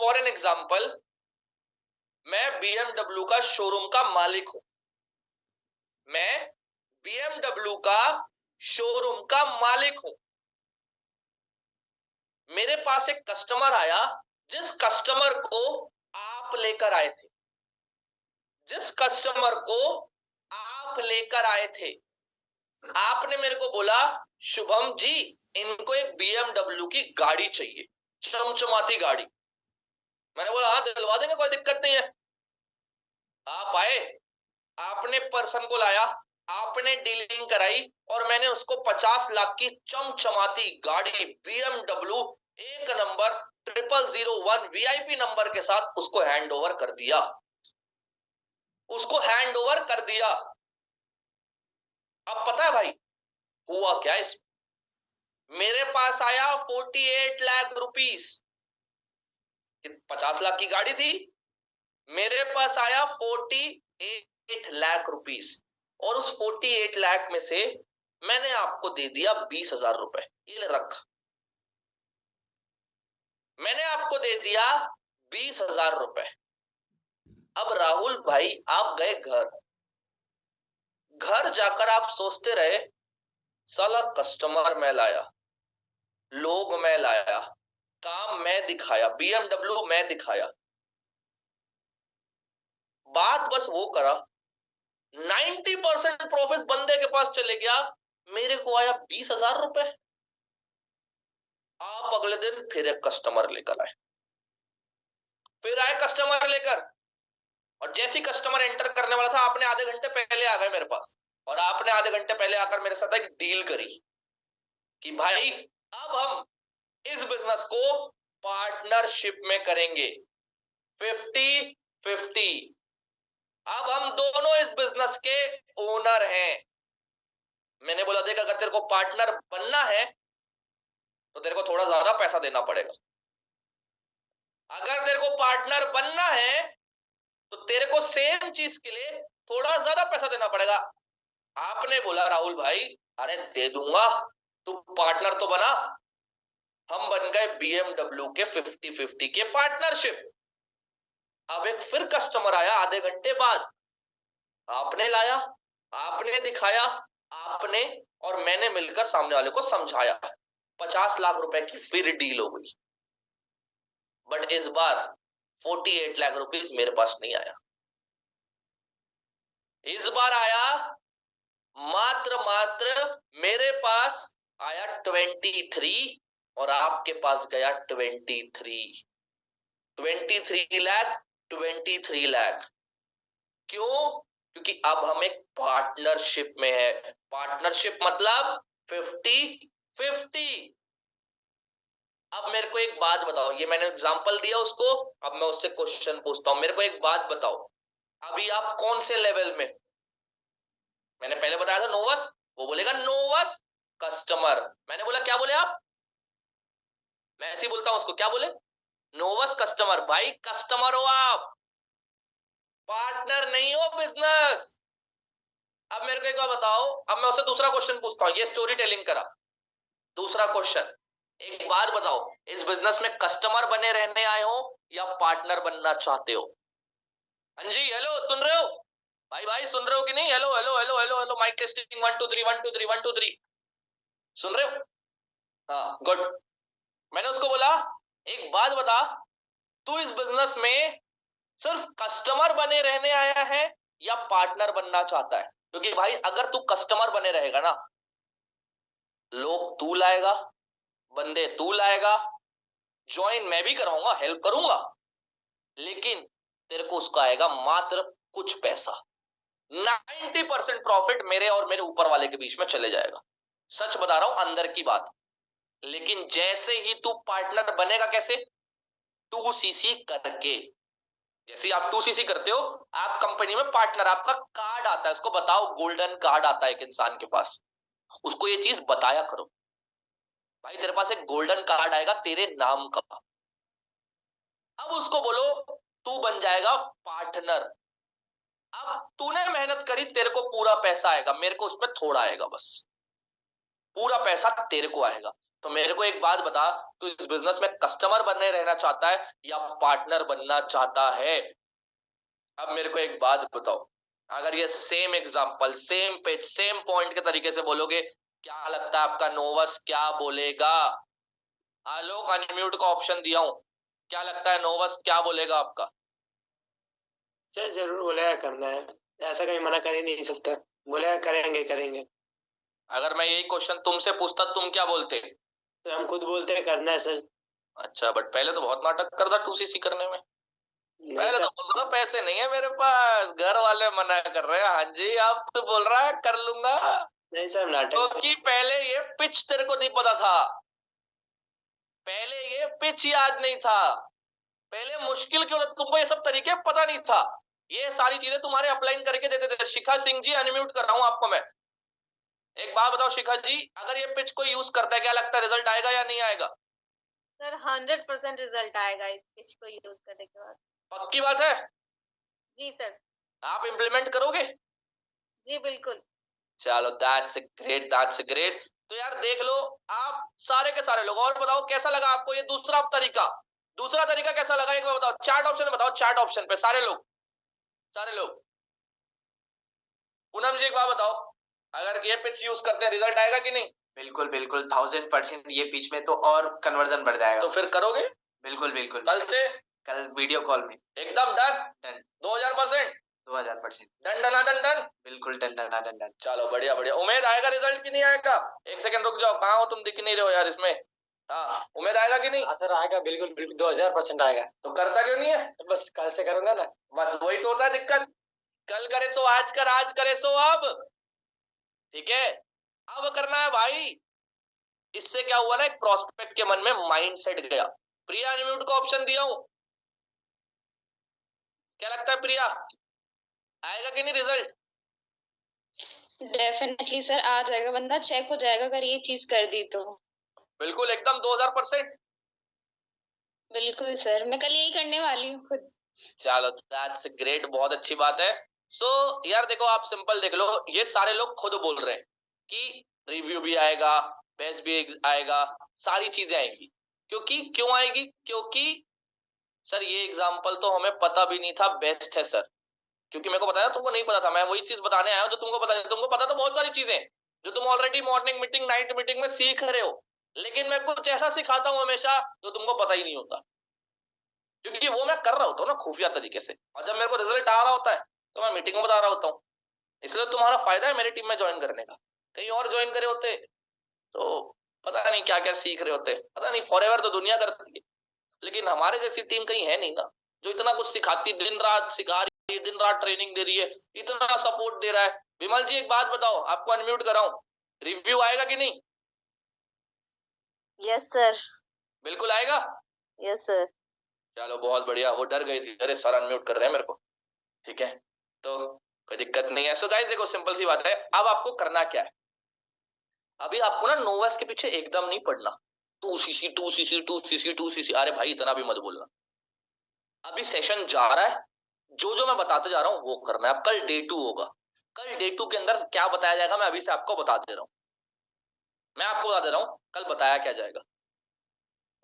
For an example, मैं BMW का showroom का मालिक हूं, मैं BMW का शोरूम का मालिक हूं। मेरे पास एक कस्टमर आया, जिस कस्टमर को आप लेकर आए थे, जिस कस्टमर को आप लेकर आए थे, आपने मेरे को बोला शुभम जी इनको एक BMW की गाड़ी चाहिए, चमचमाती गाड़ी। मैंने बोला हाँ दिलवा देंगे, कोई दिक्कत नहीं है। आप आए, आपने पर्सन को लाया, आपने डीलिंग कराई और मैंने उसको 50 लाख की चमचमाती गाड़ी BMW एक नंबर 0001 VIP नंबर के साथ उसको हैंड ओवर कर दिया, उसको हैंड ओवर कर दिया। अब पता है भाई हुआ क्या, इस मेरे पास आया 48 लाख रुपीस, 50 लाख की गाड़ी थी, मेरे पास आया 48 लाख रुपीस, और उस 48 लाख में से मैंने आपको दे दिया 20,000 रुपए, ये रख, मैंने आपको दे दिया 20,000 रुपए। अब राहुल भाई आप गए घर, घर जाकर आप सोचते रहे साला कस्टमर मैं लाया, लोग मैं लाया, काम मैं दिखाया, BMW मैं दिखाया, बात बस वो करा 90% प्रॉफिट बंदे के पास चले गया, मेरे को आया 20,000 रुपए। आप अगले दिन फिर एक कस्टमर लेकर आए, फिर आए कस्टमर लेकर, और जैसे ही कस्टमर एंटर करने वाला था आपने आधे घंटे पहले आ गए मेरे पास, और आपने आधे घंटे पहले आकर मेरे साथ एक डील करी कि भाई अब हम इस बिजनेस को पार्टनरशिप में करेंगे, 50-50, अब हम दोनों इस बिजनेस के ओनर हैं। मैंने बोला देख अगर तेरे को पार्टनर बनना है तो तेरे को थोड़ा ज्यादा पैसा देना पड़ेगा, अगर तेरे को पार्टनर बनना है तो तेरे को सेम चीज के लिए थोड़ा ज्यादा पैसा देना पड़ेगा। आपने बोला राहुल भाई अरे दे दूंगा, तू पार्टनर तो बना। हम बन गए BMW के 50-50 के पार्टनरशिप। अब एक फिर कस्टमर आया आधे घंटे बाद, आपने लाया, आपने दिखाया, आपने और मैंने मिलकर सामने वाले को समझाया, 50 लाख रुपए की फिर डील हो गई। बट इस बार 48 लाख रुपीस मेरे पास नहीं आया, इस बार आया मात्र मेरे पास आया 23 और आपके पास गया 23 लाख, 23 लाख। क्यों? क्योंकि अब हम एक पार्टनरशिप में है। पार्टनरशिप मतलब 50-50। अब मेरे को एक बात बताओ, ये मैंने एग्जांपल दिया उसको, अब मैं उससे क्वेश्चन पूछता हूं, मेरे को एक बात बताओ, अभी आप कौन से लेवल में? मैंने पहले बताया था नोवस, वो बोलेगा नोवस कस्टमर। मैंने बोला क्या बोले आप? मैं ऐसे ही बोलता हूं उसको, क्या बोले? नोवस कस्टमर। भाई कस्टमर हो आप, पार्टनर नहीं हो बिजनेस। अब मेरे को एक बात बताओ, अब मैं उससे दूसरा क्वेश्चन पूछता हूं, ये स्टोरी टेलिंग करा। दूसरा क्वेश्चन, एक बात बताओ, इस बिजनेस में कस्टमर बने रहने आए हो या पार्टनर बनना चाहते हो? हाँ जी, हेलो सुन रहे हो भाई? भाई सुन रहे हो कि नहीं? Hello hello hello hello hello, mic testing 1 2 3 1 2 3 1 2 3, सुन रहे हो? हाँ गुड। मैंने उसको बोला एक बात बता, तू इस बिजनेस में सिर्फ कस्टमर बने रहने आया है या पार्टनर बनना चाहता है? क्योंकि भाई अगर तू कस्टमर बने रहेगा ना, लोग तू लाएगा, बंदे तू लाएगा, ज्वाइन मैं भी कराऊंगा, हेल्प करूंगा, लेकिन तेरे को उसका आएगा मात्र कुछ पैसा। 90% प्रॉफिट मेरे और मेरे ऊपर वाले के बीच में चले जाएगा। सच बता रहा हूं, अंदर की बात। लेकिन जैसे ही तू पार्टनर बनेगा, कैसे? 2CC करके। जैसे आप 2CC करते हो, आप कंपनी में पार्टनर, आपका कार्ड आता है, उसको बताओ, गोल्डन कार्ड आता है एक इंसान के पास, उसको ये चीज बताया करो, भाई तेरे पास एक गोल्डन कार्ड आएगा तेरे नाम का। अब उसको बोलो तू बन जाएगा पार्टनर। अब तूने मेहनत करी, तेरे को पूरा पैसा आएगा, मेरे को उसमें थोड़ा आएगा, बस पूरा पैसा तेरे को आएगा। तो मेरे को एक बात बता, तू इस बिजनेस में कस्टमर बनने रहना चाहता है या पार्टनर बनना चाहता है? अब मेरे को एक बात बताओ, अगर ये same example, same page, same point के तरीके से बोलोगे, क्या लगता है आपका नोवस क्या बोलेगा? आलोक, अनम्यूट का ऑप्शन दिया हूं, क्या लगता है नोवस क्या बोलेगा आपका? सर जरूर बोलेगा करना है, ऐसा कहीं मना कर ही नहीं सकता, बोलेगा करेंगे करेंगे। अगर मैं यही क्वेश्चन तुमसे पूछता तुम क्या बोलते? तो हम खुद बोलते हैं करना है सर। अच्छा, बट पहले तो बहुत नाटक करता 2cc करने में। नहीं पहले सर। तो बोलता था पैसे नहीं है मेरे पास, घर वाले मना कर रहे हैं। हाँ जी, अब तो बोल रहा है कर लूंगा, नहीं सर नाटक। क्योंकि पहले ये पिच तेरे को नहीं पता था, पहले ये पिच याद नहीं था, पहले मुश्किल क्यों था, तुमको ये सब तरीके पता नहीं था। ये सारी चीजें तुम्हारे अपलाइन करके देते थे। शिखा सिंह जी, अनम्यूट कर रहा हूं आपको मैं। एक बात बताओ शिखा जी, अगर ये पिच को यूज करता है, क्या लगता है रिजल्ट आएगा या नहीं आएगा? सर 100% रिजल्ट आएगा इस पिच को यूज करने के बाद। पक्की बात है? जी सर। आप इम्प्लीमेंट करोगे? जी बिल्कुल। चलो, दैट्स ग्रेट, दैट्स ग्रेट। तो यार देख लो, आप सारे के सारे लोग, और बताओ कैसा लगा आपको ये दूसरा तरीका? दूसरा तरीका कैसा लगा एक बार बताओ, चैट ऑप्शन में बताओ, चैट ऑप्शन पे सारे लोग, सारे लोग। पूनम जी एक बात बताओ, अगर ये पिच यूज करते हैं रिजल्ट आएगा कि नहीं? बिल्कुल बिल्कुल 1000% ये पिच में तो और कन्वर्जन बढ़ जाएगा। तो फिर करोगे? बिल्कुल बिल्कुल। कल से? कल वीडियो कॉल में। एकदम done? Done. 2000%? 2000%। Done done done done. बिल्कुल डन डन डन डन। चलो बढ़िया बढ़िया। उमेद आएगा रिजल्ट की नहीं आएगा? एक सेकंड रुक जाओ, कहाँ हो तुम, दिख नहीं रहे हो यार इसमें। हाँ, उमेद आएगा कि नहीं? सर आएगा, बिल्कुल बिल्कुल 2000% आएगा। तो करता क्यों नहीं है? तो बस कल से करूंगा ना। बस वही तो होता है दिक्कत, कल करे सो आज कर, आज करे सो अब। ठीक है, अब करना है भाई। इससे क्या हुआ ना, एक प्रोस्पेक्ट के मन में माइंड सेट गया। प्रिया, अनम्यूट का ऑप्शन दिया हूं, क्या लगता है प्रिया, आएगा कि नहीं रिजल्ट? डेफिनेटली सर आ जाएगा, बंदा चेक हो जाएगा अगर ये चीज कर दी तो। बिल्कुल एकदम 2000%। बिल्कुल सर, मैं कल यही करने वाली हूँ खुद। चलो दैट्स ग्रेट, बहुत अच्छी बात है। सो यार देखो, आप सिंपल देख लो, ये सारे लोग खुद बोल रहे हैं कि रिव्यू भी आएगा, बेस्ट भी आएगा, सारी चीजें आएंगी। क्योंकि क्यों आएगी? क्योंकि सर ये एग्जाम्पल तो हमें पता भी नहीं था बेस्ट है सर, क्योंकि मेरे को पता है तुमको नहीं पता था। मैं वही चीज बताने आया हूँ जो तुमको पता है। तुमको पता तो बहुत सारी चीजें जो तुम already morning meeting, night meeting में सीख रहे हो, लेकिन मैं कुछ ऐसा सिखाता हूँ हमेशा जो तुमको पता ही नहीं होता, क्योंकि वो मैं कर रहा होता हूँ ना खुफिया तरीके से, और जब मेरे को रिजल्ट आ रहा होता है तो मैं मीटिंग में बता रहा होता हूँ। इसलिए तुम्हारा फायदा है मेरी टीम में ज्वाइन करने का। कहीं और ज्वाइन करे होते तो पता नहीं क्या क्या सीख रहे होते, पता नहीं, फॉरएवर तो दुनिया करती है, लेकिन हमारे जैसी टीम कहीं है नहीं ना, जो इतना कुछ सिखाती, दिन रात सिखा रही है, दिन रात ट्रेनिंग दे रही है, इतना सपोर्ट दे रहा है। विमल जी एक बात बताओ, आपको अनम्यूट कराऊं, रिव्यू आएगा कि नहीं? Yes sir. बिल्कुल आएगा? Yes sir. चलो बहुत बढ़िया, वो डर गई थी, अरे सर अनम्यूट कर रहे हैं मेरे को। ठीक है, तो कोई दिक्कत नहीं है। सो गाइस देखो, सिंपल सी बात है, अब आपको करना क्या है, अभी आपको ना नोवेस के पीछे एकदम नहीं पड़ना, 2cc 2cc 2cc 2cc, अरे भाई इतना भी मत बोलना। अभी सेशन जा रहा है, जो जो मैं बताते जा रहा हूं वो करना है। अब कल डे 2 होगा, कल डे 2 के अंदर क्या बताया जाएगा मैं अभी से आपको बता दे रहा हूं। मैं आपको बता दे रहा हूं कल बताया क्या जाएगा।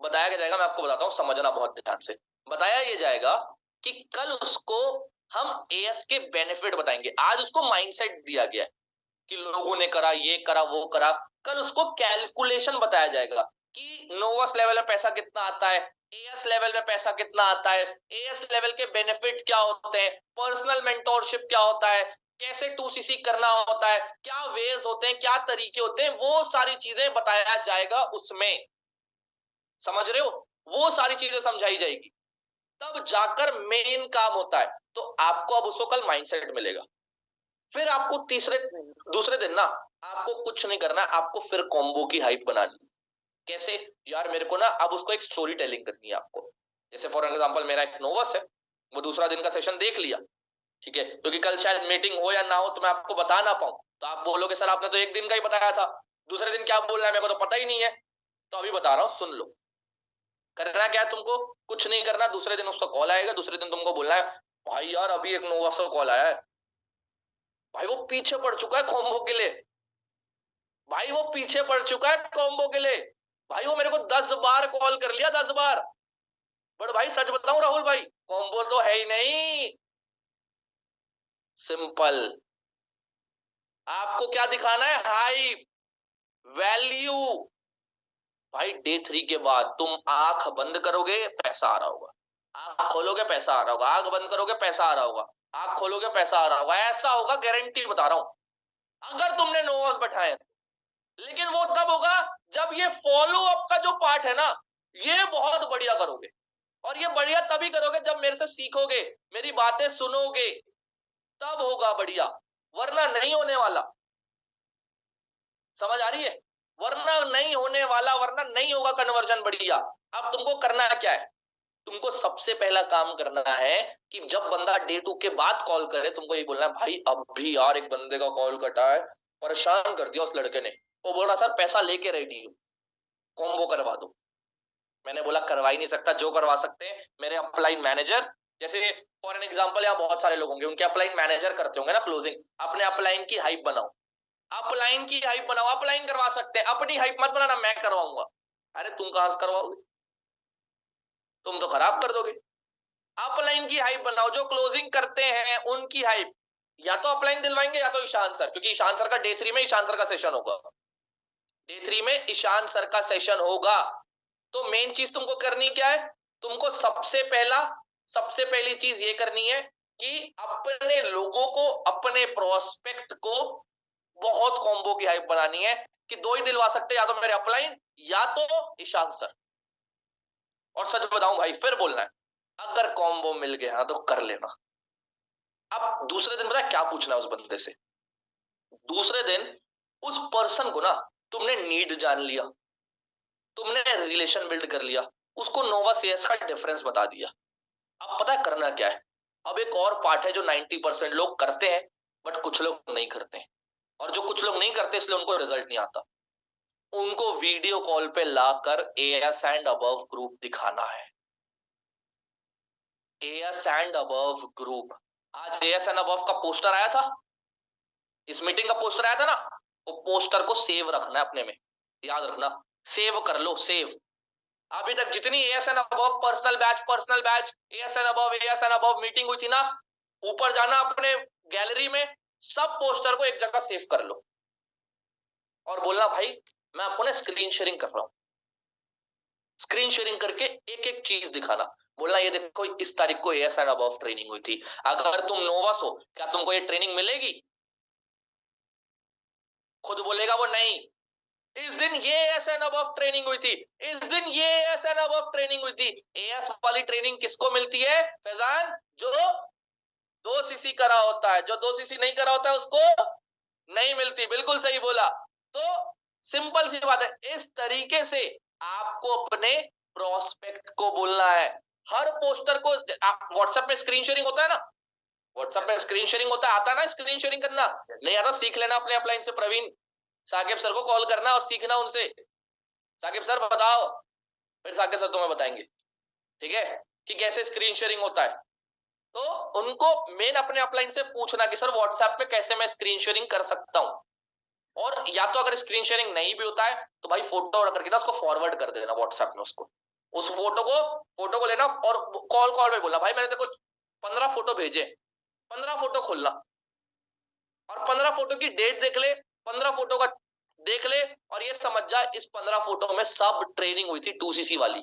बताया क्या जाएगा मैं आपको बताता हूं, समझना बहुत ध्यान से। बताया ये जाएगा कि कल उसको हम एएस के बेनिफिट बताएंगे। आज उसको माइंडसेट दिया गया है कि लोगों ने करा, ये करा, वो करा। कल उसको कैलकुलेशन बताया जाएगा कि नोवस लेवल में पैसा कितना आता है, एएस लेवल में पैसा कितना आता है, एएस लेवल के बेनिफिट क्या होते हैं, पर्सनल मेंटोरशिप क्या होता है, कैसे 2cc करना होता है, क्या वेज होते हैं, क्या तरीके होते हैं, वो सारी चीजें बताया जाएगा उसमें। समझ रहे हो? वो सारी चीजें समझाई जाएगी, तब जाकर मेन काम होता है। तो आपको अब उसको कल माइंडसेट मिलेगा। फिर आपको दूसरे दिन ना आपको कुछ नहीं करना, आपको फिर कॉम्बो की हाइप बनानी। कैसे यार, मेरे को ना अब उसको एक स्टोरी टेलिंग करनी है आपको। जैसे फॉर एग्जांपल मेरा एक नोवस है, वो दूसरा दिन का सेशन देख लिया, ठीक है, क्योंकि कल शायद मीटिंग हो या ना हो तो मैं आपको बता ना पाऊं, तो आप बोलोगे सर आपने तो एक दिन का ही बताया था, दूसरे दिन क्या बोलना है मेरे को तो पता ही नहीं है। तो अभी बता रहा हूं, सुन लो। करना क्या है तुमको, कुछ नहीं करना। दूसरे दिन उसका कॉल आएगा, दूसरे दिन तुमको बोलना है भाई यार अभी एक नोवस का कॉल आया है, भाई वो पीछे पड़ चुका है कॉम्बो के लिए, भाई वो पीछे पड़ चुका है कॉम्बो के लिए, भाई वो मेरे को 10 बार कॉल कर लिया, 10 बार। बट भाई सच बताऊं राहुल भाई, कॉम्बो तो है ही नहीं। सिंपल। आपको क्या दिखाना है? Hype, value. भाई डे 3 के बाद तुम आंख बंद करोगे, पैसा आ रहा होगा, आंख खोलोगे पैसा आ रहा होगा, आंख बंद करोगे पैसा आ रहा होगा, आंख खोलोगे पैसा आ रहा होगा। ऐसा होगा, गारंटी बता रहा हूं, अगर तुमने नोवास बैठाए। लेकिन वो तब होगा जब ये फॉलो अप का जो पार्ट है ना, ये बहुत बढ़िया करोगे। और ये बढ़िया तभी करोगे जब मेरे से सीखोगे, मेरी बातें सुनोगे, तब होगा बढ़िया, वरना नहीं होने वाला। समझ आ रही है? वरना नहीं होने वाला, वरना नहीं होगा कन्वर्जन बढ़िया। अब तुमको करना क्या है? तुमको सबसे पहला काम करना है कि जब बंदा डे 2 के बाद कॉल करे, तुमको ये बोलना है, भाई अब भी यार एक बंदे का कॉल कटा है, परेशान कर दिया उस लड़के ने, वो बोल रहा सर पैसा लेके रेडी हूं, कॉम्बो करवा दो। मैंने बोला करवा ही नहीं सकता, जो करवा सकते हैं मेरे अपलाइन मैनेजर, जैसे फॉर एन एग्जांपल यहाँ बहुत सारे लोग होंगे, उनके अपलाइन मैनेजर करते होंगे ना क्लोजिंग, अपने अपलाइन की हाइप बनाओ, अपलाइन की हाइप बनाओ, अपलाइन करवा सकते हैं, अपनी हाइप मत बनाना मैं करवाऊंगा। अरे तुम कहां से करवाओगे, तुम तो खराब कर दोगे। अपलाइन की हाइप बनाओ, जो क्लोजिंग करते हैं उनकी हाइप, या तो अपलाइन दिलवाएंगे या तो ईशान सर, क्योंकि ईशान सर का डे 3 में ईशान सर का सेशन होगा, डे 3 में ईशान सर का सेशन होगा। तो मेन चीज तुमको करनी क्या है? तुमको सबसे पहली चीज ये करनी है कि अपने लोगों को, अपने प्रोस्पेक्ट को बहुत कॉम्बो की हाइप बनानी है कि दो ही दिलवा सकते, या तो मेरे अपलाइन या तो ईशान सर। और सच बताऊं भाई, फिर बोलना है, अगर कॉम्बो मिल गया तो कर लेना। अब दूसरे दिन पता है क्या पूछना है उस बंदे से? दूसरे दिन उस पर्सन को ना तुमने नीड जान लिया, तुमने रिलेशन बिल्ड कर लिया, उसको नोवा सीएस का डिफरेंस बता दिया। अब पता है करना क्या है? अब एक और पार्ट है जो 90% लोग करते हैं, बट कुछ लोग नहीं करते हैं। और जो कुछ लोग नहीं करते इसलिए उनको रिजल्ट नहीं आता, उनको वीडियो कॉल पे लाकर एएस एंड अबव ग्रुप दिखाना है। एएस एंड अबव ग्रुप, आज एएस एंड अबव का पोस्टर आया था, इस मीटिंग का पोस्टर आया था ना, वो पोस्टर को सेव रखना है अपने में, याद रखना, सेव कर लो, सेव। अभी तक जितनी as and above personal batch as and above meeting हुई थी ना, ऊपर जाना अपने गैलरी में, सब पोस्टर को एक जगह सेव कर लो और बोलना भाई मैं आपको ना स्क्रीन शेयरिंग कर रहा हूं, स्क्रीन शेयरिंग करके एक एक चीज दिखाना, बोलना ये देखो इस तारीख को एएस एंड अबव ट्रेनिंग हुई थी, अगर तुम नोवास हो क्या तुमको ये ट्रेनिंग मिलेगी? खुद बोलेगा वो नहीं, इस दिन ये एएस एंड अबव ट्रेनिंग हुई थी, इस दिन ये एएस एंड अबव ट्रेनिंग हुई थी। एएस वाली ट्रेनिंग किसको मिलती है फैजान? जो 2 सीसी करा होता है, जो 2 सीसी नहीं करा होता है उसको नहीं मिलती। बिल्कुल सही बोला। तो सिंपल सी बात है, इस तरीके से आपको अपने प्रोस्पेक्ट को बोलना है। हर पोस्टर को व्हाट्सएप में स्क्रीन शेयरिंग होता है ना, व्हाट्सएप में स्क्रीन शेयरिंग होता है, आता ना स्क्रीन शेयरिंग करना? नहीं आता, सीख लेना अपने अपलाइन से, प्रवीण साकिब सर को कॉल करना और सीखना उनसे, साकिब सर बताओ, फिर साकिब सर तुम्हें बताएंगे, ठीक है, कि कैसे स्क्रीन शेयरिंग होता है। तो उनको मेन अपने अपलाइन से पूछना कि सर व्हाट्सएप पे कैसे मैं स्क्रीन शेयरिंग कर सकता हूं, और या तो अगर स्क्रीन शेयरिंग नहीं भी होता है तो भाई फोटो करके ना उसको फॉरवर्ड कर देना व्हाट्सएप में, उसको उस फोटो को लेना और कॉल में बोलना भाई मैंने तेरे को 15 फोटो भेजे, 15 फोटो खोलना और 15 फोटो की डेट देख ले, 15 फोटो का देख ले और ये समझ जा इस 15 फोटो में सब ट्रेनिंग हुई थी 2cc वाली।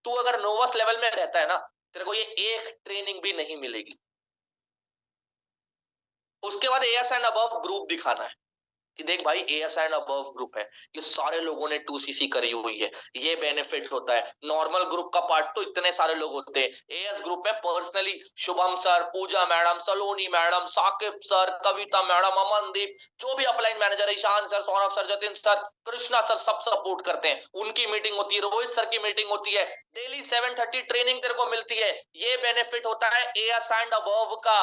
तू अगर नोवास लेवल में रहता है ना, तेरे को ये एक ट्रेनिंग भी नहीं मिलेगी। उसके बाद एएस एंड अबव ग्रुप दिखाना है कि देख भाई एएस एंड अबव ग्रुप है, ये सारे लोगों ने 2cc करी हुई है, ये बेनिफिट होता है। नॉर्मल ग्रुप का पार्ट तो इतने सारे लोग होते हैं, एएस ग्रुप में personally Shubham sir, Pooja madam, Saloni madam, Saqib sir, Kavita madam, Amandeep, जो भी अपलाइन मैनेजर है, Ishan sir, Saurabh sir, Jatin sir, Krishna sir, सब सपोर्ट करते हैं। उनकी मीटिंग होती है, रोहित सर की मीटिंग होती है, डेली 7:30 ट्रेनिंग तेरे को मिलती है। ये बेनिफिट होता है एएस एंड अबव का।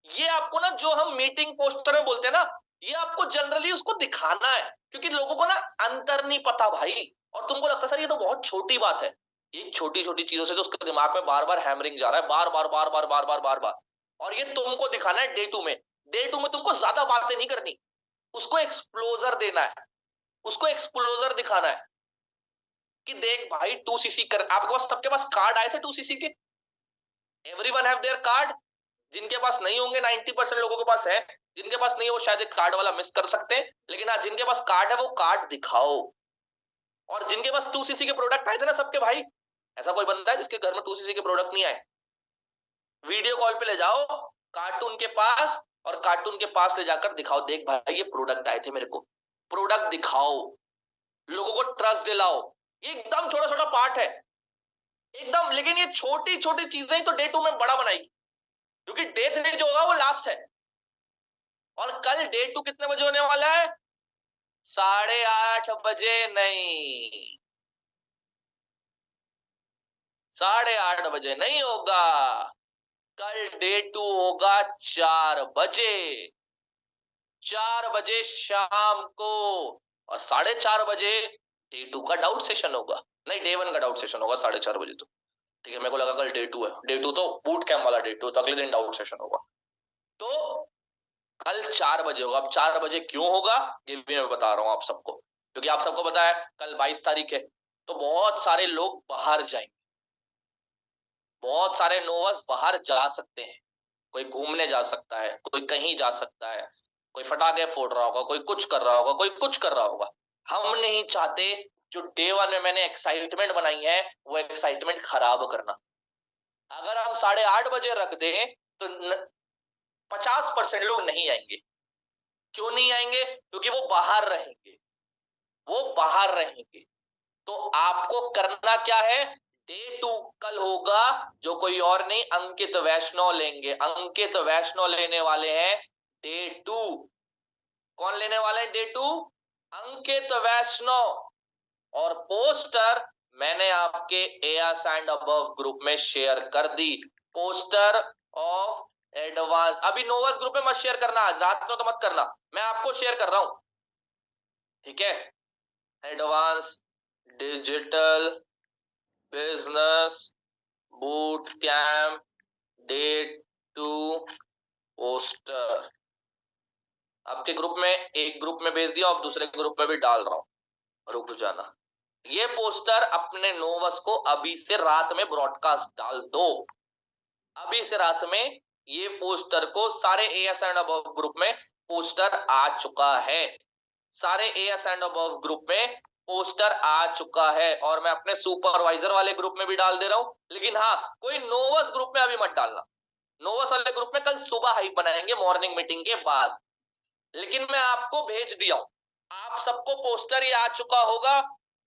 ये आपको ना जो हम मीटिंग पोस्टर में बोलते हैं ना, ये आपको जनरली उसको दिखाना है, क्योंकि लोगों को ना अंतर नहीं पता भाई, और तुमको लगता है सर ये तो बहुत छोटी बात है। ये छोटी छोटी चीजों से तो उसके दिमाग में बार बार हैमरिंग जा रहा है, बार बार बार बार बार बार बार बार, और ये तुमको दिखाना है डे 2 में। डे 2 में तुमको ज्यादा बातें नहीं करनी, उसको एक्सप्लोजर देना है। उसको एक्सपोजर दिखाना है कि देख भाई 2cc कर, आपके पास सबके पास कार्ड आए थे 2cc के, एवरीवन हैव देयर कार्ड। जिनके पास नहीं होंगे 90% लोगों के पास है, जिनके पास नहीं है वो शायद एक कार्ड वाला मिस कर सकते हैं, लेकिन हाँ जिनके पास कार्ड है वो कार्ड दिखाओ। और जिनके पास 2cc के प्रोडक्ट आए थे ना सबके भाई, ऐसा कोई बंदा है जिसके घर में 2cc के प्रोडक्ट नहीं आए, वीडियो कॉल पे ले जाओ कार्टून के पास, और कार्टून के पास ले जाकर दिखाओ, देख भाई ये प्रोडक्ट आए थे मेरे को, प्रोडक्ट दिखाओ, लोगों को ट्रस्ट दिलाओ। ये एकदम छोटा छोटा पार्ट है एकदम, लेकिन ये छोटी छोटी चीजें ही तो डे 2 में बड़ा बनाएगी, क्योंकि डे 3 जो होगा वो लास्ट है। और कल डे 2 कितने बजे होने वाला है? 8:30 बजे नहीं, 8:30 बजे नहीं होगा, कल डे 2 होगा 4 बजे, 4 बजे शाम को। और 4:30 बजे डे 2 का डाउट सेशन होगा, नहीं डे 1 का डाउट सेशन होगा 4:30 बजे। तो ठीक है, मेरे को लगा कल डे 2 है, डे 2 तो बूट कैंप वाला डे 2, तो अगले दिन डाउट सेशन होगा। तो कल 4 बजे होगा। अब 4 बजे क्यों होगा ये भी मैं बता रहा हूं आप सबको, क्योंकि आप सबको पता है कल 22 तारीख है, तो बहुत सारे लोग बाहर जाएंगे, बहुत सारे नोवस बाहर जा सकते हैं, कोई घूमने जा सकता है, कोई कहीं जा सकता है, कोई फटाके फोड़ रहा होगा, कोई कुछ कर रहा होगा, कोई कुछ कर रहा होगा। हम नहीं चाहते जो डे 1 में मैंने एक्साइटमेंट बनाई है वो एक्साइटमेंट खराब करना। अगर हम 8:30 बजे रख दें तो 50% लोग नहीं आएंगे। क्यों नहीं आएंगे? क्योंकि वो बाहर रहेंगे, वो बाहर रहेंगे। तो आपको करना क्या है? डे 2 कल होगा, जो कोई और नहीं अंकित वैष्णव लेंगे, अंकित वैष्णव लेने वाले हैं डे 2। कौन लेने वाले हैं डे 2? अंकित वैष्णव। और पोस्टर मैंने आपके एयर्स एंड अबव ग्रुप में शेयर कर दी, पोस्टर ऑफ एडवांस। अभी नोवस ग्रुप में मत शेयर करना, आज रात में तो मत करना, मैं आपको शेयर कर रहा हूं, ठीक है? Advance digital business boot camp day 2 poster आपके ग्रुप में, एक ग्रुप में भेज दिया और दूसरे ग्रुप में भी डाल रहा हूं, रुक जाना। ये पोस्टर अपने नोवस को अभी से रात में ब्रॉडकास्ट डाल दो, अभी से रात में ये पोस्टर को सारे एएस एंड अबव ग्रुप में पोस्टर आ चुका है, सारे एएस एंड अबव ग्रुप में पोस्टर आ चुका है। और मैं अपने सुपरवाइजर वाले ग्रुप में भी डाल दे रहा हूं, लेकिन हाँ कोई नोवस ग्रुप में अभी मत डालना, नोवस वाले ग्रुप में कल सुबह हाइप बनाएंगे मॉर्निंग मीटिंग के बाद। लेकिन मैं आपको भेज दिया हूं, आप सबको पोस्टर ही आ चुका होगा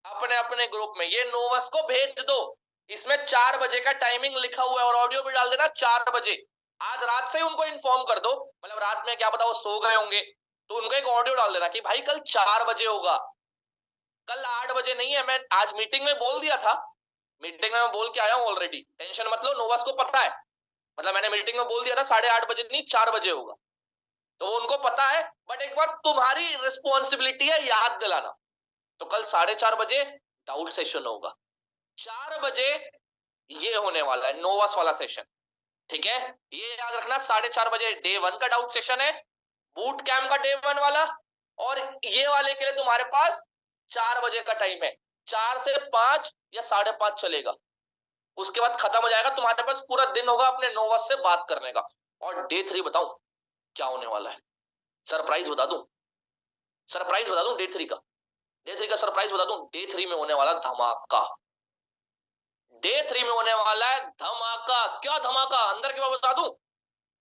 अपने अपने ग्रुप में, ये नोवस को भेज दो। इसमें 4 बजे का टाइमिंग लिखा हुआ है और ऑडियो भी डाल देना 4 बजे। आज रात से ही उनको इन्फॉर्म कर दो, मतलब रात में क्या पता वो सो गए होंगे, तो उनको एक ऑडियो डाल देना कि भाई कल 4 बजे होगा, कल 8 बजे नहीं है। मैं आज मीटिंग में बोल दिया था, मीटिंग में मैं बोल के आया हूं ऑलरेडी, टेंशन मत लो, नोवस को पता है, मतलब मैंने मीटिंग में बोल दिया था 8:30 बजे नहीं 4 बजे होगा, तो उनको पता है। बट एक बार तुम्हारी रिस्पॉन्सिबिलिटी है याद दिलाना। तो कल 4:30 बजे डाउट सेशन होगा, 4 बजे ये होने वाला है नोवस वाला सेशन, ठीक है? ये याद रखना 4:30 बजे डे 1 का डाउट सेशन है, बूट कैंप का डे 1 वाला, और ये वाले के लिए तुम्हारे पास 4 बजे का टाइम है, 4 से 5 या 5:30 चलेगा, उसके बाद खत्म हो जाएगा, तुम्हारे पास पूरा दिन होगा अपने नोवस से बात करने का। और डे 3 बताऊं क्या होने वाला है? सरप्राइज बता दूं, सरप्राइज बता दूं, डे 3 का, डे 3 का सरप्राइज बता दूं। डे 3 में होने वाला धमाका, डे 3 में होने वाला है धमाका। क्या धमाका? अंदर की बात बता दूं,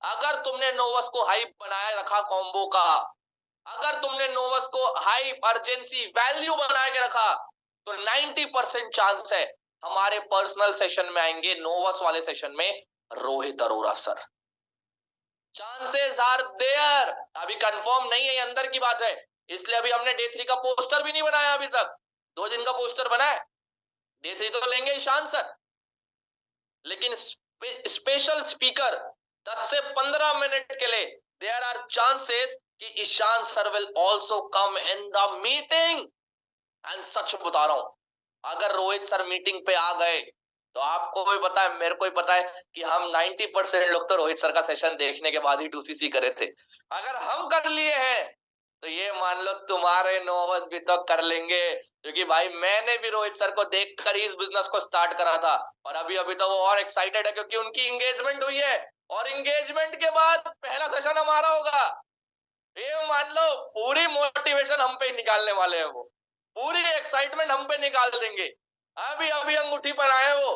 अगर तुमने नोवस को हाइप बनाए रखा कॉम्बो का, अगर तुमने नोवस को हाइप अर्जेंसी वैल्यू बना के रखा, तो 90% चांस है हमारे पर्सनल सेशन में आएंगे, नोवस वाले सेशन में Rohit Arora sir. Chances are there, अभी कंफर्म नहीं है, ये अंदर की बात है, इसलिए अभी हमने डे 3 का पोस्टर भी नहीं बनाया अभी तक, 2 दिन का पोस्टर बना है, डे 3 तो लेंगे ईशान सर, लेकिन स्पेशल स्पीकर 10 से 15 मिनट के लिए देयर आर चांसेस कि Ishan sir will also come in the meeting. And सच बता रहा हूं, अगर रोहित सर मीटिंग पे आ गए तो आपको भी पता है, मेरे को भी पता है कि हम 90% लोग तो रोहित सर का सेशन देखने के बाद ही 2cc करे थे। अगर हम कर लिए हैं तो ये मान लो तुम्हारे नर्वस भी तो कर लेंगे, क्योंकि भाई मैंने भी रोहित सर को देखकर ही इस बिजनेस को स्टार्ट करा था, और अभी अभी तो वो और एक्साइटेड है क्योंकि उनकी एंगेजमेंट हुई है, और एंगेजमेंट के बाद पहला सेशन हमारा होगा। ये मान लो पूरी मोटिवेशन हम पे ही निकालने वाले हैं, वो पूरी एक्साइटमेंट हम पे निकाल देंगे। अभी अभी अंगूठी पर आए वो,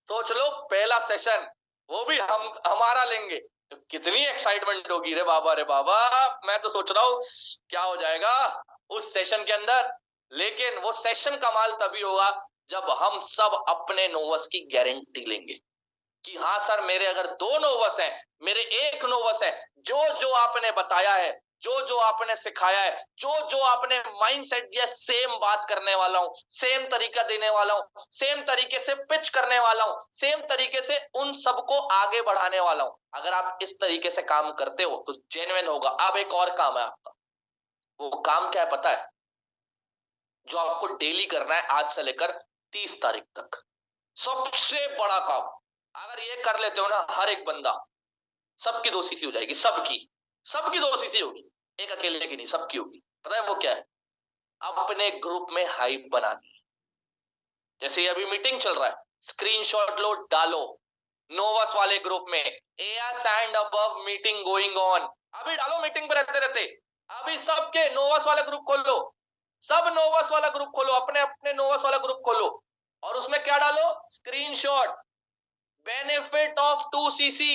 सोच लो पहला सेशन वो भी हम हमारा लेंगे, तो कितनी एक्साइटमेंट होगी रे बाबा, रे बाबा। मैं तो सोच रहा हूँ क्या हो जाएगा उस सेशन के अंदर। लेकिन वो सेशन कमाल तभी होगा जब हम सब अपने नोवस की गारंटी लेंगे कि हाँ सर, मेरे अगर 2 नोवस हैं, मेरे 1 नोवस है, जो जो आपने बताया है, जो जो आपने सिखाया है, जो जो आपने माइंडसेट दिया, सेम बात करने वाला हूं, सेम तरीका देने वाला हूं, सेम तरीके से पिच करने वाला हूं, सेम तरीके से उन सबको आगे बढ़ाने वाला हूं। अगर आप इस तरीके से काम करते हो तो जेन्युइन होगा। अब एक और काम है आपका, वो काम क्या है पता है? जो आपको डेली करना है आज से लेकर 30 तारीख तक, सबसे बड़ा काम। अगर ये कर लेते हो ना, हर एक बंदा, सबकी 2 सीसी हो जाएगी, सबकी 2 सीसी होगी, एक अकेले की नहीं, सबकी होगी। पता है वो क्या है? अपने ग्रुप में हाइप बनानी है। जैसे अभी मीटिंग चल रहा है, स्क्रीनशॉट लो, डालो नोवस वाले ग्रुप में, airs and above meeting going on, अभी डालो मीटिंग पे रहते रहते। अभी सबके नोवस वाला ग्रुप खोल लो, सब नोवस वाला ग्रुप खोलो, अपने अपने नोवस वाला ग्रुप खोलो, और उसमें क्या डालो? Screenshot, benefit of 2cc,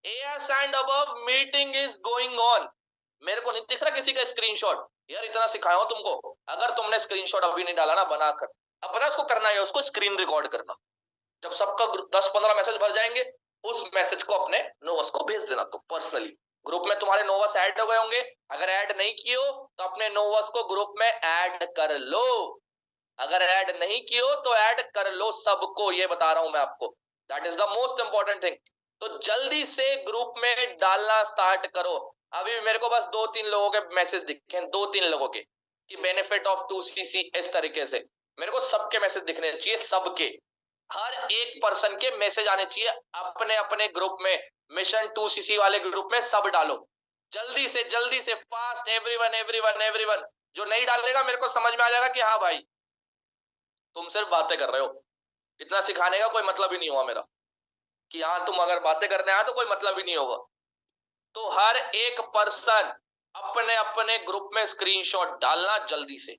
airs and above meeting is going on. मेरे को नहीं दिख रहा किसी का स्क्रीनशॉट। यार इतना सिखाया हूं तुमको, अगर तुमने स्क्रीनशॉट अभी नहीं डाला ना बनाकर, अब पता उसको करना है, उसको स्क्रीन रिकॉर्ड करना। जब सबका 10-15 मैसेज भर जाएंगे, उस मैसेज को अपने नोवस को भेज देना। तो पर्सनली ग्रुप में तुम्हारे नोवस ऐड हो गए होंगे, अगर ऐड नहीं किए हो तो अपने नोवस को ग्रुप में ऐड कर लो, अगर ऐड नहीं किए हो तो ऐड कर लो सबको, ये बता रहा हूं मैं आपको, that is the most important thing. तो जल्दी से ग्रुप में डालना स्टार्ट करो। अभी मेरे को बस 2-3 लोगों के मैसेज दिखे, 2-3 लोगों के, कि बेनिफिट ऑफ 2cc इस तरीके से। मेरे को सबके मैसेज दिखने चाहिए, सबके, हर एक पर्सन के मैसेज आने चाहिए अपने अपने ग्रुप में। मिशन 2cc वाले ग्रुप में सब डालो, जल्दी से फास्ट, एवरीवन एवरीवन एवरीवन। जो नहीं डालेगा मेरे को समझ में आ जाएगा कि हाँ भाई तुम सिर्फ बातें कर रहे हो, इतना सिखाने का कोई मतलब ही नहीं हुआ मेरा, कि हाँ तुम अगर बातें करने आए तो कोई मतलब ही नहीं होगा। तो हर एक पर्सन अपने अपने ग्रुप में स्क्रीनशॉट डालना जल्दी से।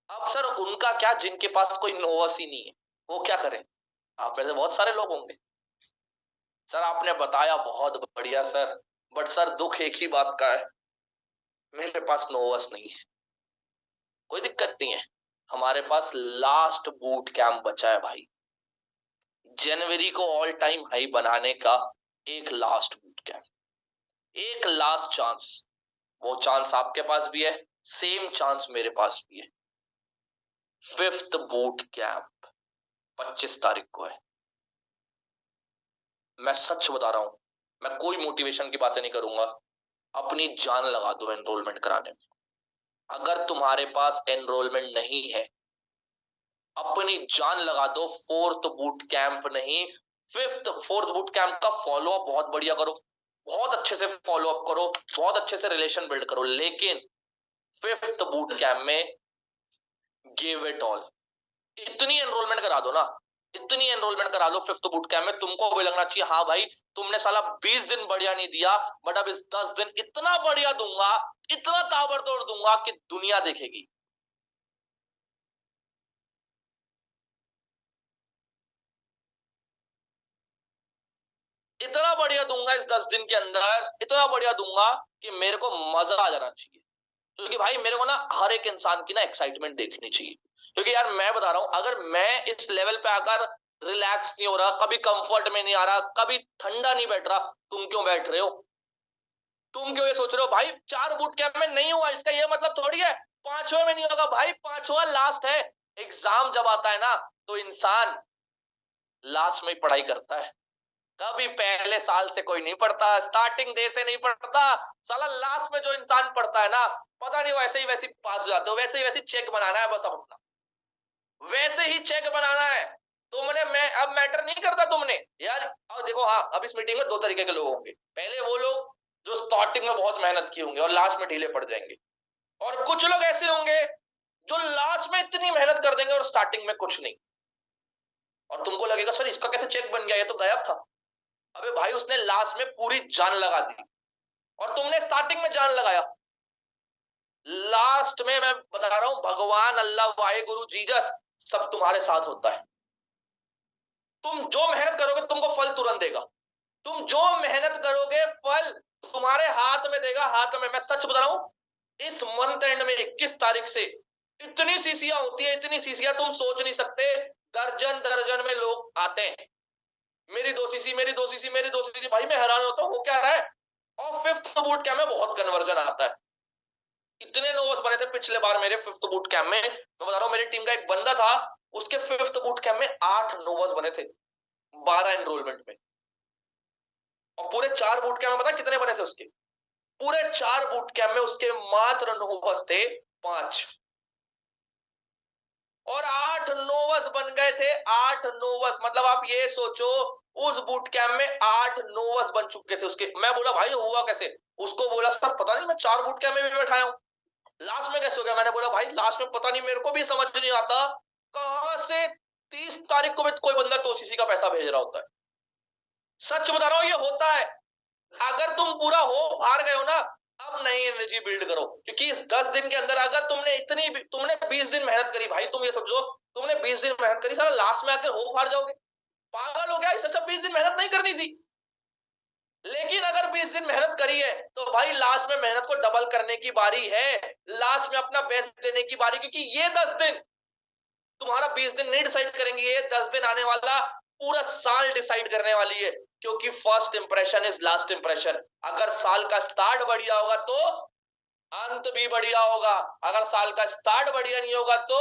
अब सर उनका क्या, जिनके पास कोई नोवस ही नहीं है, वो क्या करें? आप में से बहुत सारे लोग होंगे, सर आपने बताया बहुत बढ़िया सर, बट सर दुख एक ही बात का है, मेरे पास नोवस नहीं है। कोई दिक्कत नहीं है, हमारे पास लास्ट बूट कैंप बचा है भाई, जनवरी को ऑल टाइम हाई बनाने का एक लास्ट बूट कैंप, एक लास्ट चांस। वो चांस आपके पास भी है, सेम चांस मेरे पास भी है। 5th बूट कैंप 25 तारीख को है। मैं सच बता रहा हूं, मैं कोई मोटिवेशन की बातें नहीं करूंगा, अपनी जान लगा दो एनरोलमेंट कराने में। अगर तुम्हारे पास एनरोलमेंट नहीं है, अपनी जान लगा दो। 4th बूट कैंप नहीं, 4th बूट कैंप का फॉलो अप बहुत बढ़िया करो, बहुत अच्छे से फॉलो अप करो, बहुत अच्छे से रिलेशन बिल्ड करो, लेकिन 5th बूट कैंप में गिव इट ऑल। इतनी एनरोलमेंट करा दो ना, इतनी एनरोलमेंट करा लो 5th बूट कैंप में, तुमको भी लगना चाहिए हाँ भाई तुमने साला 20 दिन बढ़िया नहीं दिया, बट अब इस 10 दिन इतना बढ़िया दूंगा, इतना ताबड़तोड़ दूंगा कि दुनिया देखेगी। इतना बढ़िया दूंगा इस 10 दिन के अंदर, इतना बढ़िया दूंगा कि मेरे को मजा आ जाना चाहिए। क्योंकि भाई मेरे को ना हर एक इंसान की ना एक्साइटमेंट देखनी चाहिए। क्योंकि यार मैं बता रहा हूं, अगर मैं इस लेवल पे आकर रिलैक्स नहीं हो रहा, कभी कंफर्ट में नहीं आ रहा, कभी ठंडा नहीं बैठ रहा, तुम क्यों बैठ रहे हो? तुम क्यों ये सोच रहे हो भाई 4 बूट कैंप में नहीं हुआ, इसका ये मतलब थोड़ी है 5वें में नहीं होगा। भाई 5वां लास्ट है। एग्जाम जब आता है ना तो इंसान लास्ट में पढ़ाई करता है, कभी पहले साल से कोई नहीं पढ़ता, स्टार्टिंग डे से नहीं पढ़ता। साला लास्ट में जो इंसान पढ़ता है ना, पता नहीं वैसे ही वैसे पास हो जाते हो, वैसे ही वैसे चेक बनाना है बस अपना, वैसे ही चेक बनाना है तुमने। मैं अब मैटर नहीं करता तुमने यार। अब देखो हाँ, अब इस मीटिंग में 2 तरीके के लोग होंगे। पहले वो लोग जो स्टार्टिंग में बहुत मेहनत की होंगे और लास्ट में ढीले पड़ जाएंगे, और कुछ लोग ऐसे होंगे जो लास्ट में इतनी मेहनत कर देंगे और स्टार्टिंग में कुछ नहीं, और तुमको लगेगा सर इसका कैसे चेक बन गया, ये तो गायब था। अबे भाई उसने लास्ट में पूरी जान लगा दी और तुमने स्टार्टिंग में जान लगाया। लास्ट में मैं बता रहा हूं, भगवान, अल्लाह, वाहे गुरु, जीसस सब तुम्हारे साथ होता है। तुम जो मेहनत करोगे तुमको फल तुरंत देगा। तुम जो मेहनत करोगे फल तुम्हारे हाथ में देगा, हाथ में। मैं सच बता रहा हूं, इस मंथ एंड में 21 तारीख से इतनी सीसियां होती है, इतनी सीसियां तुम सोच नहीं सकते। दर्जन दर्जन में लोग आते हैं, मेरी 2 सीसी, मेरी 2 सीसी, मेरी 2 सीसी। भाई मैं हैरान होता हूं वो क्या रहा है। और 5th बूट कैंप में बहुत कन्वर्जन आता है। इतने नोवस बने थे पिछले बार मेरे 5th बूट कैंप में। मैं बता रहा हूं, मेरी टीम का एक बंदा था, उसके 5th बूट कैंप में 8 नोवस बने थे 12 एनरोलमेंट में। और पूरे 4 बूट कैंप में पता कितने बने थे उसके? पूरे 4 बूट कैंप में उसके मात्र नोवस थे 5 और 8 नोवस बन गए थे। 8 नोवस मतलब आप ये सोचो, उस बूट कैंप में 8 नोवस बन चुके थे उसके। मैं बोला भाई हुआ कैसे? उसको बोला सर पता नहीं, मैं 4 बूट कैंप में भी बैठाया हूं, लास्ट में कैसे हो गया? मैंने बोला भाई लास्ट में पता नहीं, मेरे को भी समझ नहीं आता कहां से 30 तारीख को भी कोई बंदा तोसीसी का पैसा भेज रहा होता है। सच बता रहा हूं ये होता है। अगर तुम पूरा हो हार गए हो ना, अब नई एनर्जी बिल्ड करो, क्योंकि इस 10 दिन के अंदर अगर तुमने 20 दिन मेहनत करी भाई, तुम ये समझो तुमने 20 दिन मेहनत करी, सारा लास्ट में आकर हो हार जाओगे, पागल हो गया। इससे अच्छा 20 दिन मेहनत नहीं करनी थी। लेकिन अगर 20 दिन मेहनत करी है तो भाई लास्ट में मेहनत को डबल करने की बारी है, लास्ट में अपना बेस्ट देने की बारी, क्योंकि ये 10 दिन तुम्हारा 20 दिन नहीं डिसाइड करेंगे, ये 10 दिन आने वाला पूरा साल डिसाइड करने वाली है। क्योंकि first impression is last impression. अगर साल का स्टार्ट बढ़िया होगा तो अंत भी बढ़िया होगा, अगर साल का स्टार्ट बढ़िया नहीं होगा तो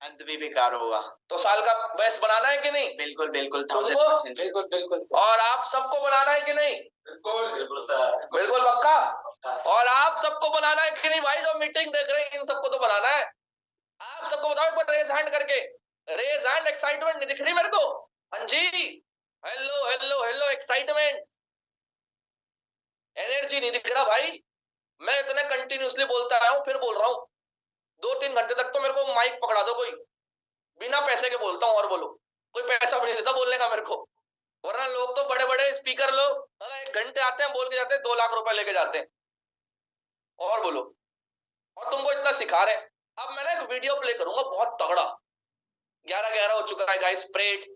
अंत भी बेकार होगा। तो साल का बेस्ट बनाना है कि नहीं? बिल्कुल बिल्कुल तुमको? 1000%। बिल्कुल बिल्कुल और आप सबको बनाना है कि नहीं? बिल्कुल सर, बिल्कुल पक्का। और आप सबको बनाना है कि नहीं भाई? जो मीटिंग देख रहे हैं इन सबको तो बनाना है। आप सबको बताओ एक बार रेज हैंड करके, रेज हैंड। एक्साइटमेंट नहीं दिख रही मेरे को? हाँ जी, hello hello hello, excitement, energy नहीं दिख रहा भाई। मैं इतना कंटिन्यूसली बोलता आया हूं, फिर बोल रहा हूं 2-3 घंटे तक तो मेरे को माइक पकड़ा दो कोई, बिना पैसे के बोलता हूं। और बोलो, कोई पैसा भी नहीं देता बोलने का मेरे को, वरना लोग तो बड़े बड़े स्पीकर लोग 1 घंटे आते हैं, बोल के जाते हैं, 2 लाख रुपए लेके जाते हैं। और बोलो, और तुमको इतना सिखा रहे हैं। अब मैं ना एक वीडियो प्ले करूंगा बहुत तगड़ा। 11-11 हो चुका है गाइस, प्रेट।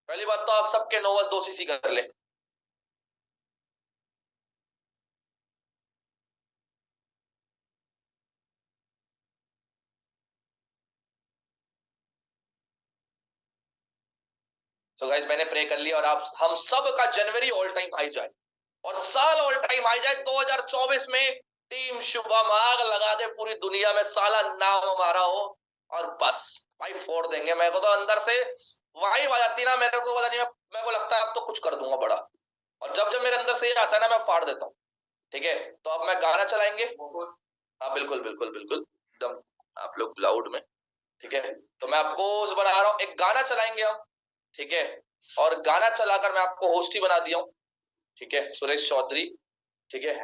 पहली बात तो आप सबके नोवस 2 सीसी कर ले। सो गाइस मैंने प्रे कर लिया, और आप हम सब का जनवरी ऑल टाइम हाई जाए और साल ऑल टाइम हाई जाए। 2024 में टीम शुभम आग लगा दे पूरी दुनिया में, साला नाम हमारा हो, और बस भाई फोड़ देंगे। मेरे को तो अंदर से वाइब आ जाती ना, मेरे को पता नहीं, मेरे को लगता है अब तो कुछ कर दूंगा बड़ा। और जब जब मेरे अंदर से ये आता है ना, मैं फाड़ देता हूँ। ठीक है, तो अब मैं गाना चलाएंगे। हाँ बिल्कुल बिल्कुल बिल्कुल, एकदम आप लोग लाउड में। ठीक है, तो मैं आपको बना रहा हूँ, एक गाना चलाएंगे हम। ठीक है, और गाना चलाकर मैं आपको होस्ट ही बना दिया हूँ। ठीक है, सुरेश चौधरी। ठीक है,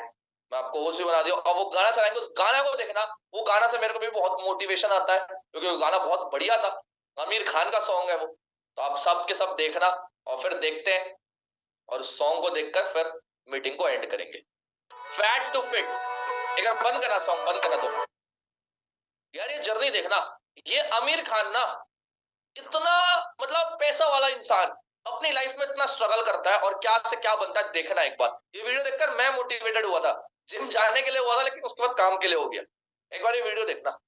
मैं आपको होस्ट भी बना दिया। और वो गाना चलाएंगे, उस गाना को देखना। वो गाना से मेरे को भी बहुत मोटिवेशन आता है, क्योंकि वो गाना बहुत बढ़िया था, आमिर खान का सॉन्ग है वो। तो आप सब के सब देखना, और फिर देखते हैं, और उस सॉन्ग को देखकर फिर मीटिंग को एंड करेंगे। फैट टू फिट, एक बार बंद करना, सॉन्ग बंद करना तुम यार। ये जर्नी देखना, ये आमिर खान ना इतना मतलब पैसा वाला इंसान अपनी लाइफ में इतना स्ट्रगल करता है और क्या से क्या बनता है, देखना एक बार। ये वीडियो देखकर मैं मोटिवेटेड हुआ था, जिम जाने के लिए हुआ था, लेकिन उसके बाद काम के लिए हो गया। एक बार ये वीडियो देखना।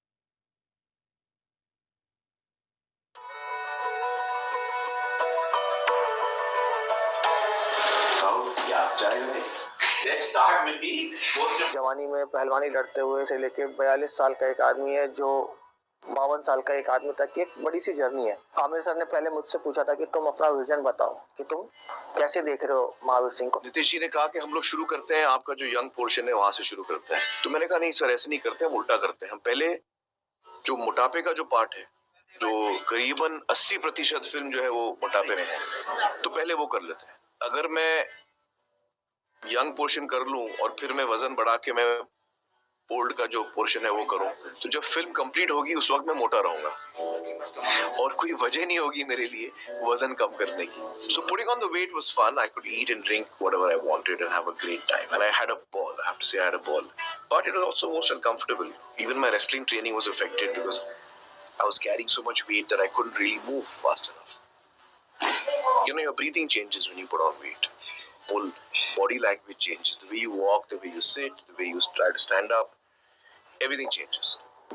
जवानी में पहलवानी लड़ते हुए से लेके 42 साल का एक आदमी है, जो 52 साल का एक आदमी तक की एक बड़ी सी जर्नी है। आमिर सर ने पहले मुझसे पूछा था कि तुम अपना विजन बताओ, कि तुम कैसे देख रहे हो महावीर सिंह को। नीतीश जी ने कहा कि हम लोग शुरू करते हैं, आपका जो यंग पोर्शन है वहां से शुरू करते हैं। तो मैंने कहा नहीं सर, ऐसे नहीं करते, हम उल्टा करते हैं। हम पहले जो मोटापे का जो पार्ट है, जो करीबन 80% फिल्म जो है वो मोटापे में है, तो पहले वो कर लेते हैं। अगर मैं यंग पोर्शन कर लूं और फिर मैं वजन बढ़ा के मैं ओल्ड का जो पोर्शन है वो करूं, तो जब फिल्म कंप्लीट होगी उस वक्त मैं मोटा रहूंगा और कोई वजह नहीं होगी मेरे लिए वजन कम करने की. So putting on the weight was fun. I could eat and drink whatever I wanted and have a great time, and I had a ball. I have to say I had a ball, but it was also most uncomfortable. Even my wrestling training was affected because I was carrying so much weight that I couldn't really move fast enough. You know, your breathing changes when you put on weight. Whole body language changes. The way you walk, the way you sit, the way you try to stand up, everything changes.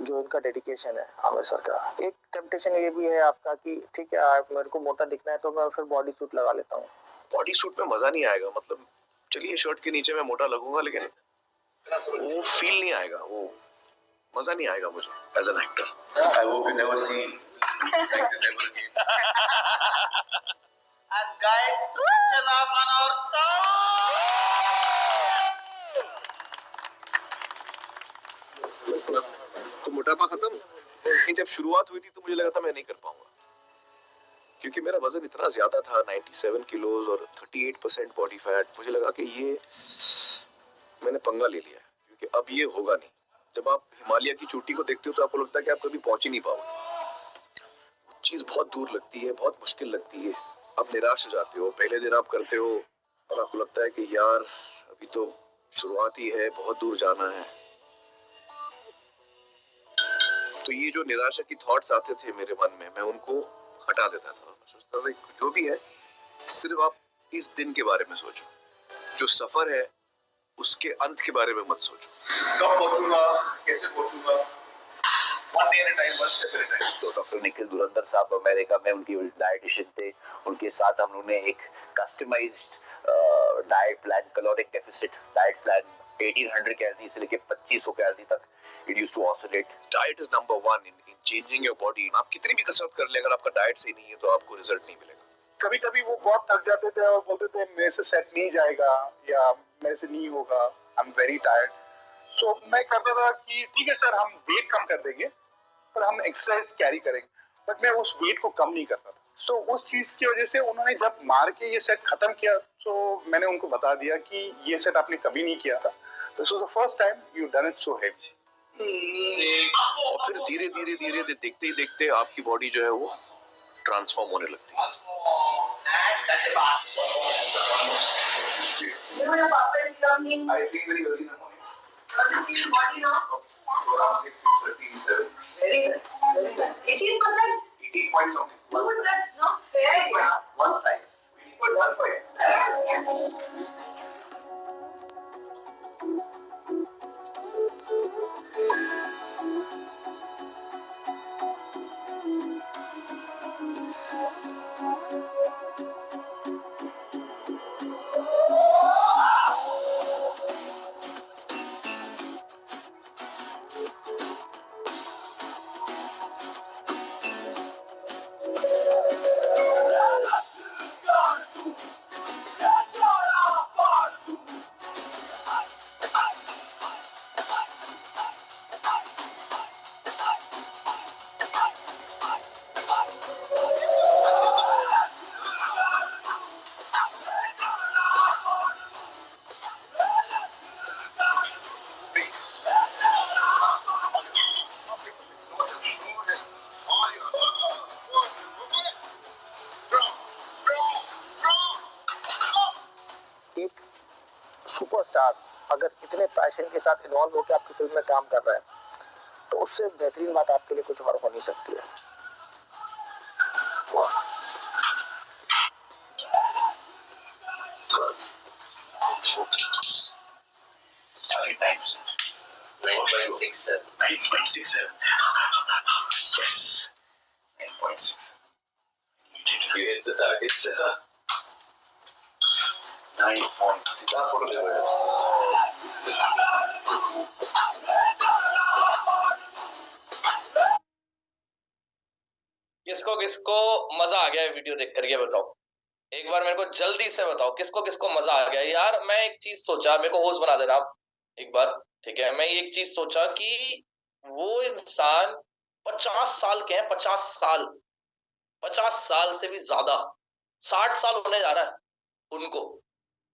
जो इनका dedication है Aamir sir का, एक temptation ये भी है आपका कि ठीक है आप मेरे को मोटा दिखना है तो मैं फिर बॉडी सूट लगा लेता हूँ. बॉडी सूट में मजा नहीं आएगा. मतलब चलिए शर्ट के नीचे मैं मोटा लगूंगा लेकिन वो फील नहीं आएगा, वो मजा नहीं आएगा मुझे as an actor. I hope you never see like this ever again. And guys, चला मनोरता. तो मोटापा खत्म. लेकिन जब शुरुआत हुई थी तो मुझे लगा था मैं नहीं कर पाऊंगा क्योंकि मेरा वजन इतना ज्यादा था 97 किलोज और 38% बॉडी फैट. मुझे लगा कि ये मैंने पंगा ले लिया क्योंकि अब ये होगा नहीं. जब आप हिमालय की चोटी को देखते हो तो आपको लगता है कि आप कभी पहुंच ही नहीं पाओगे. चीज बहुत दूर लगती है, बहुत मुश्किल लगती है. आप निराश हो जाते हो. पहले दिन आप करते हो और आपको लगता है कि यार अभी तो शुरुआत ही है, बहुत दूर जाना है. तो ये जो निराशा की थॉट्स आते थे मेरे मन में, मैं उनको हटा देता था. मैं सोचता था जो भी है सिर्फ आप इस दिन के बारे में सोचो. जो सफर है उसके अंत के बारे में मत सोचो. कब पहुंचूंगा, कैसे पहुंचूंगा, one day at a time, one step at a time. तो डॉक्टर निखिल दुरंदर साहब अमेरिका में उनकी डाइटिशियन थे. उनके साथ हम लोगों ने एक customized diet plan, caloric deficit diet plan 1800 calorie से लेके 2500 कैलोरी तक it used to oscillate. Diet is number 1 in changing your body. आप कितनी भी कसरत कर ले, अगर आपका डाइट सही नहीं है तो आपको रिजल्ट नहीं मिलेगा. कभी कभी वो बहुत थक जाते थे और बोलते थे मेरे से सेट नहीं जाएगा या मेरे से नहीं होगा, आई एम वेरी टायर्ड. सो मैं करता था कि ठीक है सर हम वेट कम कर देंगे पर हम एक्सरसाइज कैरी करेंगे. बट मैं उस वेट को कम नहीं करता था. सो उस चीज की वजह से उन्होंने जब मार के ये सेट खत्म किया तो मैंने उनको बता दिया कि ये सेट आपने कभी नहीं किया था. This was the first time you done it so heavy. और फिर धीरे धीरे धीरे देखते ही देखते आपकी बॉडी जो है वो ट्रांसफॉर्म होने लगती है. I think very early in the morning. Around 6:30, 7. Very good. 18%? 18 point something. No, that's not fair. Yeah. 1.5. 1.5. Superstar अगर इतने पैशन के साथ इन्वॉल्व होकर आपकी फिल्म में काम कर रहा है तो उससे बेहतरीन बात आपके लिए कुछ और हो नहीं सकती है. Times 9.67. 9.67. Yes. 9.6. You hit the target, sir. 9.6. किसको किसको मजा आ गया है वीडियो देख करके बताओ. एक बार मेरे को जल्दी से बताओ किसको किसको मजा आ गया. यार मैं एक चीज सोचा, मेरे को होस्ट बना देना आप एक बार, ठीक है. मैं एक चीज सोचा कि वो इंसान 50 साल के हैं, 50 साल से भी ज्यादा, 60 साल होने जा रहा है उनको,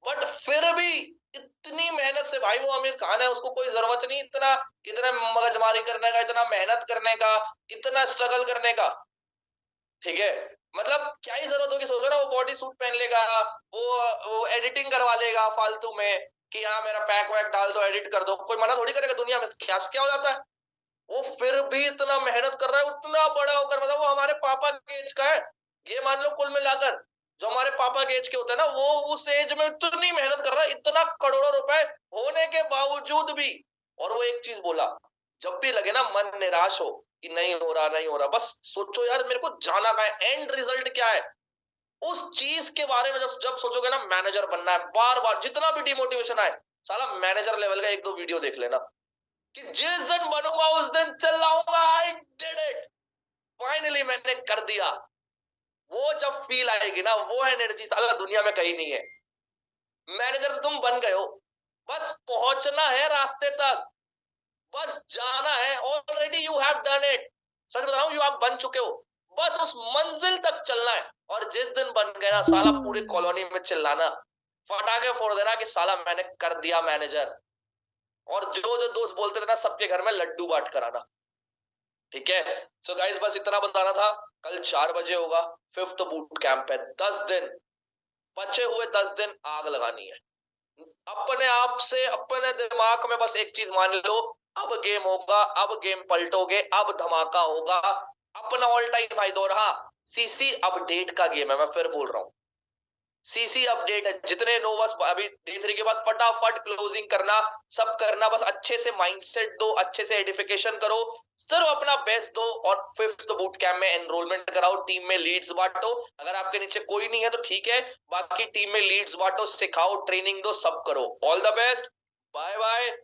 बट फिर भी इतनी मेहनत से, भाई वो आमिर खान है, उसको कोई जरूरत नहीं इतना इतना मगजमारी करने का, इतना मेहनत करने का, इतना स्ट्रगल करने का। ठीक है, मतलब क्या ही जरूरत होगी, सोचो ना, वो बॉडी सूट पहन लेगा, वो एडिटिंग करवा लेगा फालतू में कि हाँ मेरा पैक वैक डाल दो, एडिट कर दो, कोई मना थोड़ी करेगा दुनिया में, क्या हो जाता है। वो फिर भी इतना मेहनत कर रहा है, उतना बड़ा होकर, मतलब वो हमारे पापा के एज का है, ये मान लो कुल मिलाकर जो हमारे पापा के एज के होते हैं ना, वो उस एज में इतनी मेहनत कर रहा है, इतना करोड़ों रुपए होने के बावजूद भी। और वो एक चीज बोला, जब भी लगे ना मन निराश हो कि नहीं हो रहा, बस सोचो यार मेरे को जाना कहाँ है, एंड रिजल्ट क्या है, उस चीज के बारे में जब सोचोगे ना, मैनेजर बनना है, बार बार जितना भी डिमोटिवेशन आए, साला मैनेजर लेवल का 1-2 वीडियो देख लेना कि जिस दिन बनूंगा उस दिन चिल्लाऊंगा आई डिड इट, फाइनली मैंने कर दिया। वो जब फील आएगी ना, वो एनर्जी साला दुनिया में कहीं नहीं है। मैनेजर तुम बन गए हो, बस पहुंचना है रास्ते तक, बस जाना है, already you have done it. सच बता रहा हूं, आप बन चुके हो, बस उस मंजिल तक चलना है। और जिस दिन बन गए ना, साला पूरे कॉलोनी में चिल्लाना, फटाके फोड़ देना कि साला मैंने कर दिया मैनेजर। और जो जो दोस्त बोलते थे ना, सबके घर में लड्डू बांट कर आना। ठीक है, सो गाइस बस इतना बताना था। कल 4 बजे होगा 5th बूट कैंप है, 10 दिन बचे हुए, 10 दिन आग लगानी है अपने आप से, अपने दिमाग में बस एक चीज मान लो, अब गेम होगा, अब गेम पलटोगे, अब धमाका होगा। अपना ऑल टाइम हाई दो रहा, सीसी अपडेट का गेम है, मैं फिर बोल रहा हूं, सीसी अपडेट है। जितने नोवस अभी डे 3 के बाद फटाफट क्लोजिंग करना, सब करना, बस अच्छे से माइंडसेट दो, अच्छे से एडिफिकेशन करो, सिर्फ अपना बेस्ट दो, और 5th बूट कैंप में एनरोलमेंट कराओ, टीम में लीड्स बांटो। अगर आपके नीचे कोई नहीं है तो ठीक है, बाकी टीम में लीड्स बांटो, सिखाओ, ट्रेनिंग दो, सब करो। All the best, bye bye,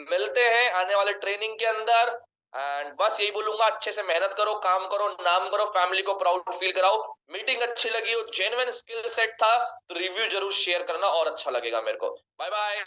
मिलते हैं आने वाले ट्रेनिंग के अंदर। एंड बस यही बोलूंगा, अच्छे से मेहनत करो, काम करो, नाम करो, फैमिली को प्राउड फील कराओ। मीटिंग अच्छी लगी हो, जेन्युइन स्किल सेट था, तो रिव्यू जरूर शेयर करना और अच्छा लगेगा मेरे को। Bye bye.